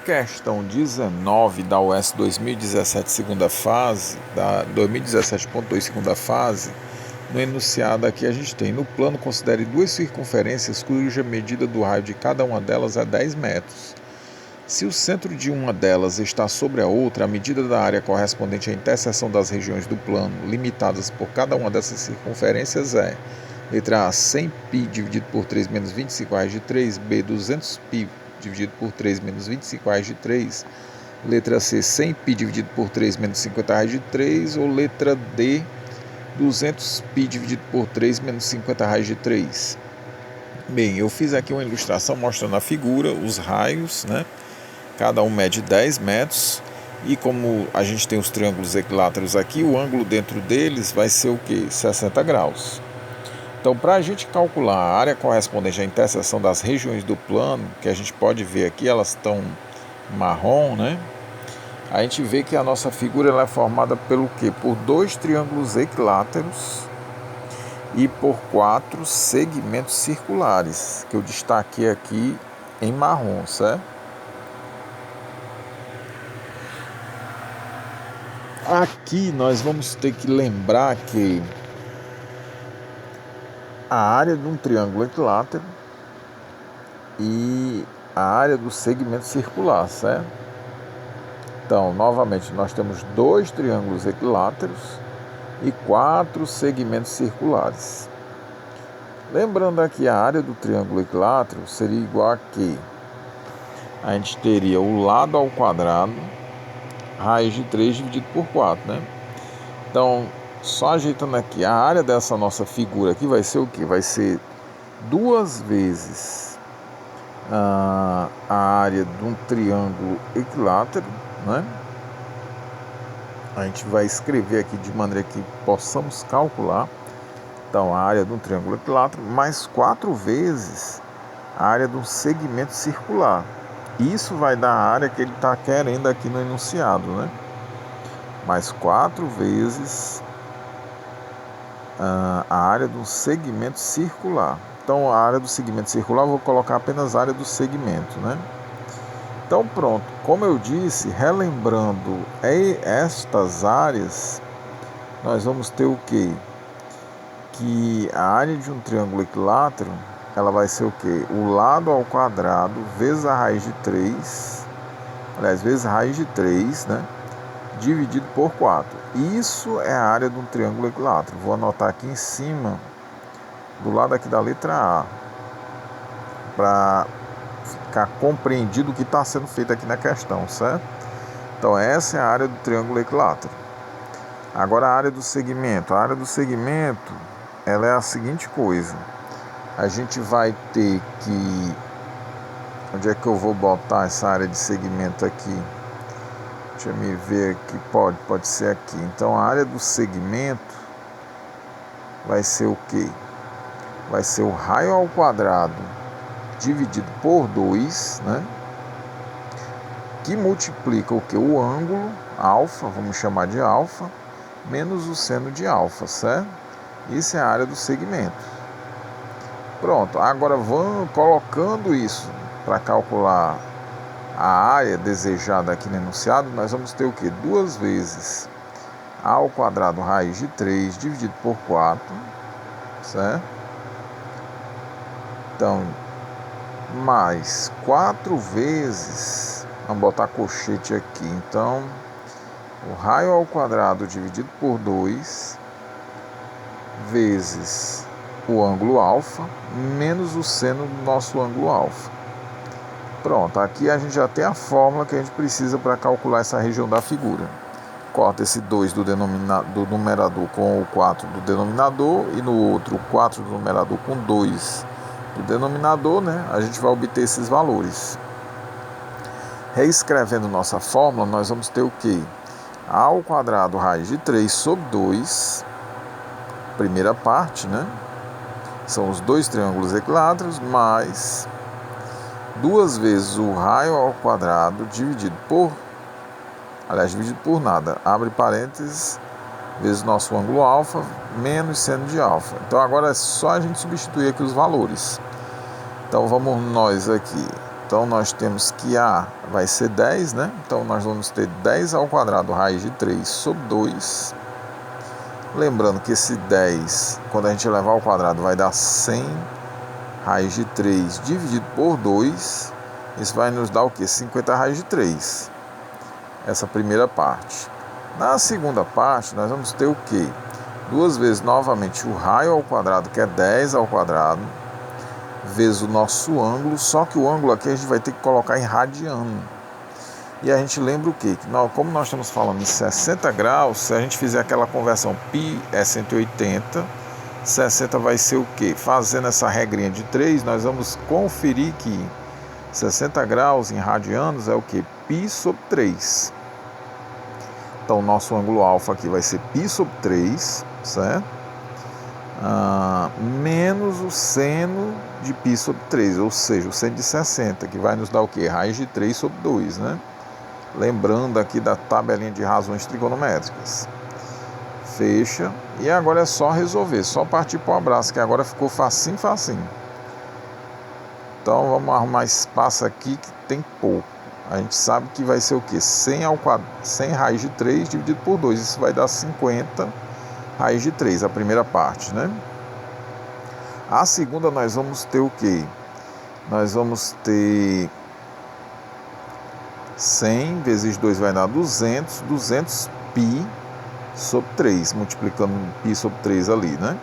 questão 19 da UES 2017, segunda fase, da 2017.2, segunda fase, no enunciado aqui a gente tem: no plano, considere duas circunferências cuja medida do raio de cada uma delas é 10 metros. Se o centro de uma delas está sobre a outra, a medida da área correspondente à interseção das regiões do plano, limitadas por cada uma dessas circunferências, é: letra A, 100π dividido por 3 menos 25 raiz de 3, B, 200π dividido por 3 menos 25 raiz de 3, letra C, 100π dividido por 3 menos 50 raiz de 3, ou letra D, 200π dividido por 3 menos 50 raiz de 3. Bem, eu fiz aqui uma ilustração mostrando a figura, os raios, né? Cada um mede 10 metros, e como a gente tem os triângulos equiláteros aqui, o ângulo dentro deles vai ser o quê? 60 graus. Então, para a gente calcular a área correspondente à interseção das regiões do plano, que a gente pode ver aqui, elas estão marrom, né? A gente vê que a nossa figura ela é formada pelo quê? Por dois triângulos equiláteros e por 4 segmentos circulares, que eu destaquei aqui em marrom, certo? Aqui nós vamos ter que lembrar que a área de um triângulo equilátero e a área do segmento circular, certo? Então, novamente, nós temos dois triângulos equiláteros e 4 segmentos circulares. Lembrando aqui, a área do triângulo equilátero seria igual a que a gente teria o lado ao quadrado, raiz de 3 dividido por 4, né? Então, só ajeitando aqui, a área dessa nossa figura aqui vai ser o quê? Vai ser 2 vezes a área de um triângulo equilátero, né? A gente vai escrever aqui de maneira que possamos calcular. Então, a área de um triângulo equilátero mais 4 vezes a área de um segmento circular. Isso vai dar a área que ele está querendo aqui no enunciado, né? Mais 4 vezes a área do segmento circular. Então, a área do segmento circular, eu vou colocar apenas a área do segmento, né? Então, pronto. Como eu disse, relembrando estas áreas, nós vamos ter o quê? Que a área de um triângulo equilátero, ela vai ser o quê? O lado ao quadrado vezes a raiz de 3, vezes a raiz de 3, né? Dividido por 4. Isso é a área de um triângulo equilátero. Vou anotar aqui em cima, do lado aqui da letra A, para ficar compreendido o que está sendo feito aqui na questão, certo? Então, essa é a área do triângulo equilátero. Agora, a área do segmento. A área do segmento, ela é a seguinte coisa. A gente vai ter que... Onde é que eu vou botar essa área de segmento aqui? Deixa eu me ver aqui, pode ser aqui. Então, a área do segmento vai ser o quê? Vai ser o raio ao quadrado dividido por 2, né? Que multiplica o quê? O ângulo alfa, vamos chamar de alfa, menos o seno de alfa, certo? Isso é a área do segmento. Pronto, agora vamos colocando isso para calcular a área desejada aqui no enunciado, nós vamos ter o quê? 2 vezes a ao quadrado raiz de 3 dividido por 4, certo? Então, mais 4 vezes, vamos botar colchete aqui, então, o raio ao quadrado dividido por 2, vezes o ângulo alfa, menos o seno do nosso ângulo alfa. Pronto, aqui a gente já tem a fórmula que a gente precisa para calcular essa região da figura. Corta esse 2 do numerador com o 4 do denominador, e no outro o 4 do numerador com 2 do denominador, né? A gente vai obter esses valores. Reescrevendo nossa fórmula, nós vamos ter o quê? A ao quadrado raiz de 3 sobre 2, primeira parte, né? São os dois triângulos equiláteros, mais 2 vezes o raio ao quadrado dividido por nada, abre parênteses, vezes nosso ângulo alfa, menos seno de alfa. Então agora é só a gente substituir aqui os valores. Então vamos nós aqui, Então nós temos que A vai ser 10, né? Então nós vamos ter 10 ao quadrado raiz de 3 sobre 2. Lembrando que esse 10, quando a gente levar ao quadrado, vai dar 100 raiz de 3 dividido por 2. Isso vai nos dar o quê? 50 raiz de 3. Essa primeira parte. Na segunda parte, nós vamos ter o quê? 2 vezes novamente o raio ao quadrado, que é 10 ao quadrado, vezes o nosso ângulo, só que o ângulo aqui a gente vai ter que colocar em radiano. E a gente lembra o quê? Que como nós estamos falando em 60 graus, se a gente fizer aquela conversão π é 180, 60 vai ser o quê? Fazendo essa regrinha de 3, nós vamos conferir que 60 graus em radianos é o quê? Π sobre 3. Então o nosso ângulo alfa aqui vai ser π sobre 3, certo? Menos o seno de π sobre 3, ou seja, o seno de 60, que vai nos dar o quê? Raiz de 3 sobre 2, né? Lembrando aqui da tabelinha de razões trigonométricas. Fecha. E agora é só resolver, só partir para o abraço, que agora ficou facinho, facinho. Então vamos arrumar espaço aqui que tem pouco. A gente sabe que vai ser o quê? 100 raiz de 3 dividido por 2. Isso vai dar 50 raiz de 3, a primeira parte, né? A segunda nós vamos ter o quê? Nós vamos ter 100 vezes 2 vai dar 200, 200 π sobre 3, multiplicando π sobre 3 ali, né?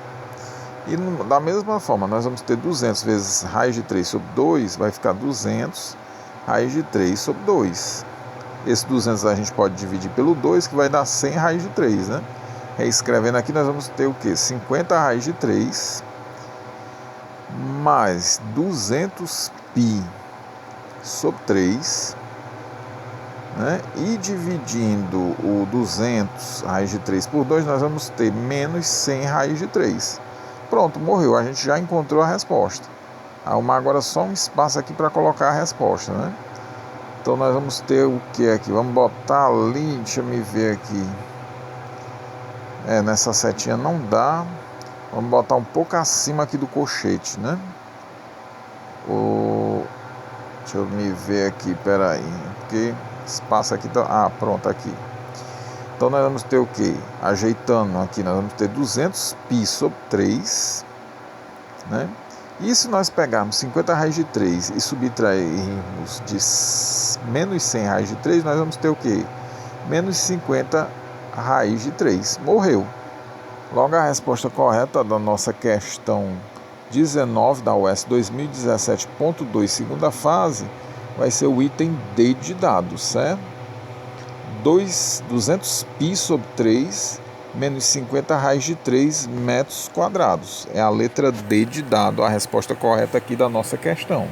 E da mesma forma, nós vamos ter 200 vezes raiz de 3 sobre 2, vai ficar 200 raiz de 3 sobre 2. Esse 200 a gente pode dividir pelo 2, que vai dar 100 raiz de 3, né? Reescrevendo aqui, nós vamos ter o quê? 50 raiz de 3 mais 200 π sobre 3, né? E dividindo o 200 raiz de 3 por 2, nós vamos ter menos 100 raiz de 3. Pronto, morreu. A gente já encontrou a resposta. Arrumar agora só um espaço aqui para colocar a resposta, né? Então nós vamos ter o que aqui? Vamos botar ali, deixa eu me ver aqui. Nessa setinha não dá. Vamos botar um pouco acima aqui do colchete, né? Deixa eu me ver aqui, peraí. Porque espaço aqui tá... pronto, aqui. Então nós vamos ter o que? Ajeitando aqui, nós vamos ter 200 π sobre 3, né? E se nós pegarmos 50 raiz de 3 e subtrairmos de menos 100 raiz de 3, nós vamos ter o que? Menos 50 raiz de 3. Morreu. Logo a resposta correta da nossa questão 19 da UES 2017.2, segunda fase, vai ser o item D de dados, certo? 200 π sobre 3 menos 50 raiz de 3 metros quadrados. É a letra D de dado, a resposta correta aqui da nossa questão.